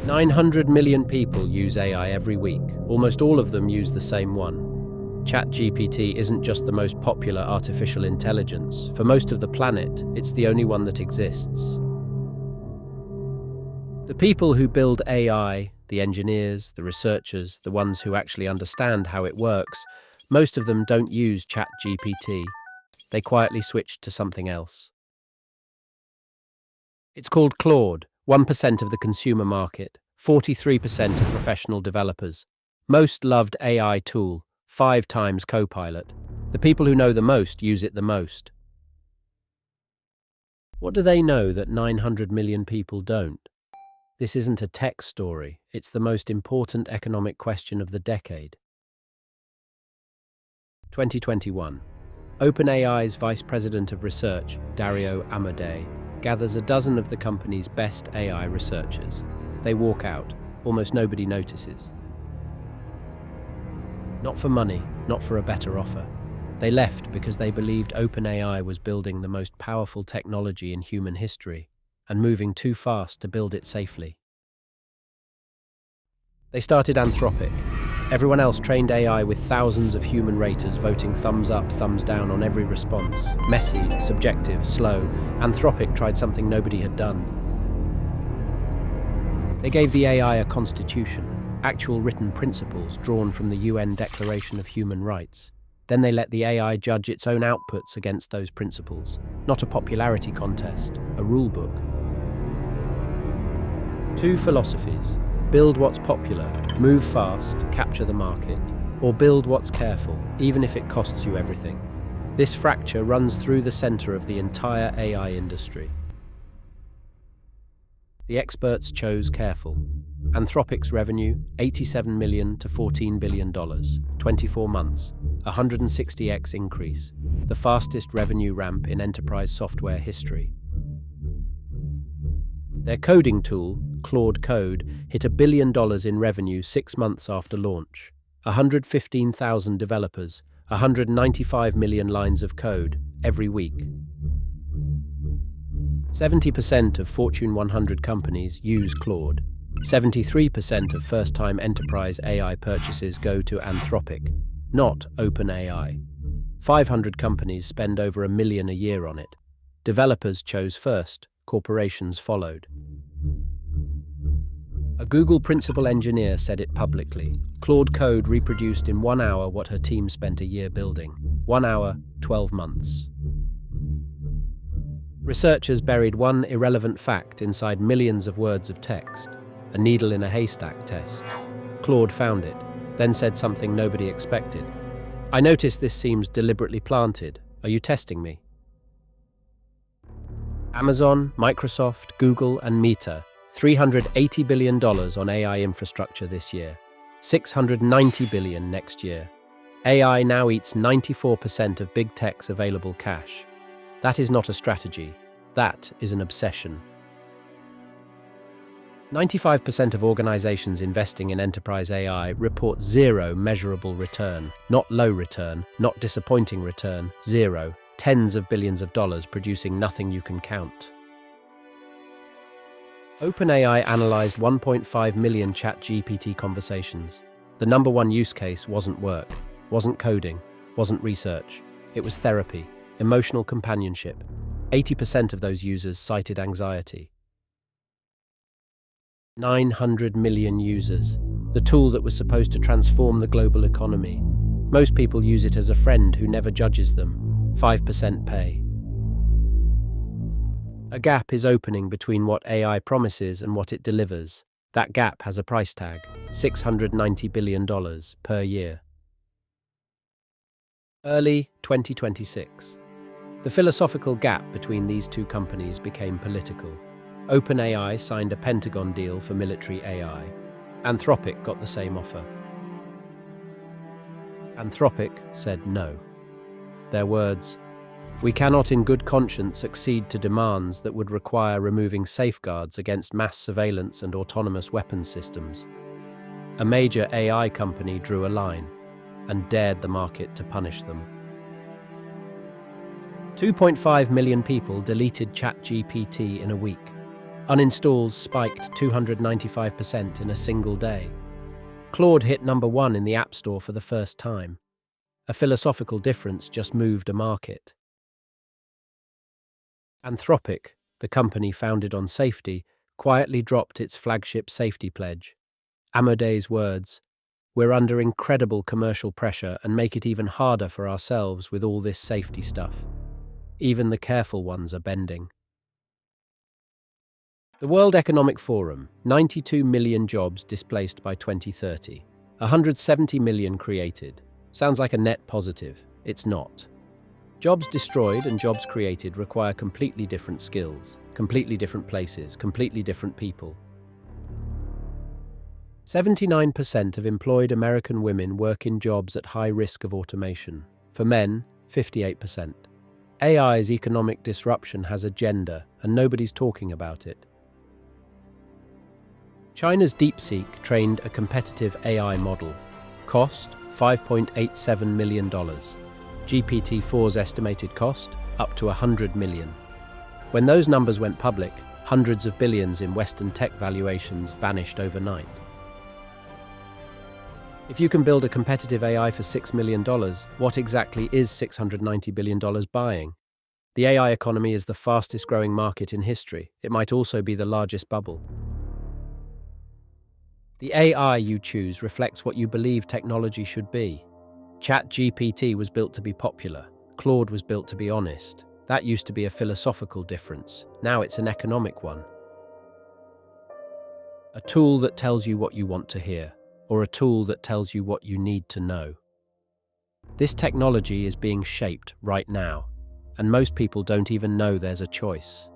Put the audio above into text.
900 million people use AI every week. Almost all of them use the same one. ChatGPT isn't just the most popular artificial intelligence. For most of the planet, it's the only one that exists. The people who build AI, the engineers, the researchers, the ones who actually understand how it works, most of them don't use ChatGPT. They quietly switched to something else. It's called Claude, 1% of the consumer market, 43% of professional developers. Most loved AI tool, 5 times Copilot. The people who know the most use it the most. What do they know that 900 million people don't? This isn't a tech story, it's the most important economic question of the decade. 2021. OpenAI's Vice President of Research, Dario Amodei, gathers a dozen of the company's best AI researchers. They walk out. Almost nobody notices. Not for money, not for a better offer. They left because they believed OpenAI was building the most powerful technology in human history and moving too fast to build it safely. They started Anthropic. Everyone else trained AI with thousands of human raters voting thumbs up, thumbs down on every response. Messy, subjective, slow. Anthropic tried something nobody had done. They gave the AI a constitution, actual written principles drawn from the UN Declaration of Human Rights. Then they let the AI judge its own outputs against those principles. Not a popularity contest, a rulebook. 2 philosophies. Build what's popular, move fast, capture the market, or build what's careful, even if it costs you everything. This fracture runs through the center of the entire AI industry. The experts chose careful. Anthropic's revenue, $87 million to $14 billion, 24 months, 160x increase, the fastest revenue ramp in enterprise software history. Their coding tool, Claude Code, hit $1 billion in revenue 6 months after launch. 115,000 developers, 195 million lines of code every week. 70% of Fortune 100 companies use Claude. 73% of first-time enterprise AI purchases go to Anthropic, not OpenAI. 500 companies spend over $1 million a year on it. Developers chose first, corporations followed. A Google principal engineer said it publicly. Claude Code reproduced in 1 hour what her team spent a year building. 1 hour, 12 months. Researchers buried one irrelevant fact inside millions of words of text. A needle in a haystack test. Claude found it, then said something nobody expected. I notice this seems deliberately planted. Are you testing me? Amazon, Microsoft, Google, and Meta, $380 billion on AI infrastructure this year, $690 billion next year. AI now eats 94% of big tech's available cash. That is not a strategy. That is an obsession. 95% of organizations investing in enterprise AI report zero measurable return. Not low return, not disappointing return, zero. Tens of billions of dollars producing nothing you can count. OpenAI analyzed 1.5 million ChatGPT conversations. The number one use case wasn't work, wasn't coding, wasn't research. It was therapy, emotional companionship. 80% of those users cited anxiety. 900 million users. The tool that was supposed to transform the global economy. Most people use it as a friend who never judges them. 5% pay. A gap is opening between what AI promises and what it delivers. That gap has a price tag, $690 billion per year. Early 2026. The philosophical gap between these two companies became political. OpenAI signed a Pentagon deal for military AI. Anthropic got the same offer. Anthropic said no. Their words, "We cannot in good conscience accede to demands that would require removing safeguards against mass surveillance and autonomous weapons systems." A major AI company drew a line and dared the market to punish them. 2.5 million people deleted ChatGPT in a week. Uninstalls spiked 295% in a single day. Claude hit #1 in the App Store for the first time. A philosophical difference just moved a market. Anthropic, the company founded on safety, quietly dropped its flagship safety pledge. Amodei's words, "We're under incredible commercial pressure and make it even harder for ourselves with all this safety stuff. Even the careful ones are bending." The World Economic Forum, 92 million jobs displaced by 2030, 170 million created. Sounds like a net positive. It's not. Jobs destroyed and jobs created require completely different skills, completely different places, completely different people. 79% of employed American women work in jobs at high risk of automation. For men, 58%. AI's economic disruption has a gender, and nobody's talking about it. China's DeepSeek trained a competitive AI model. Cost, $5.87 million. GPT-4's estimated cost, up to $100 million. When those numbers went public, hundreds of billions in Western tech valuations vanished overnight. If you can build a competitive AI for $6 million, what exactly is $690 billion buying? The AI economy is the fastest growing market in history. It might also be the largest bubble. The AI you choose reflects what you believe technology should be. ChatGPT was built to be popular. Claude was built to be honest. That used to be a philosophical difference. Now it's an economic one. A tool that tells you what you want to hear, or a tool that tells you what you need to know. This technology is being shaped right now, and most people don't even know there's a choice.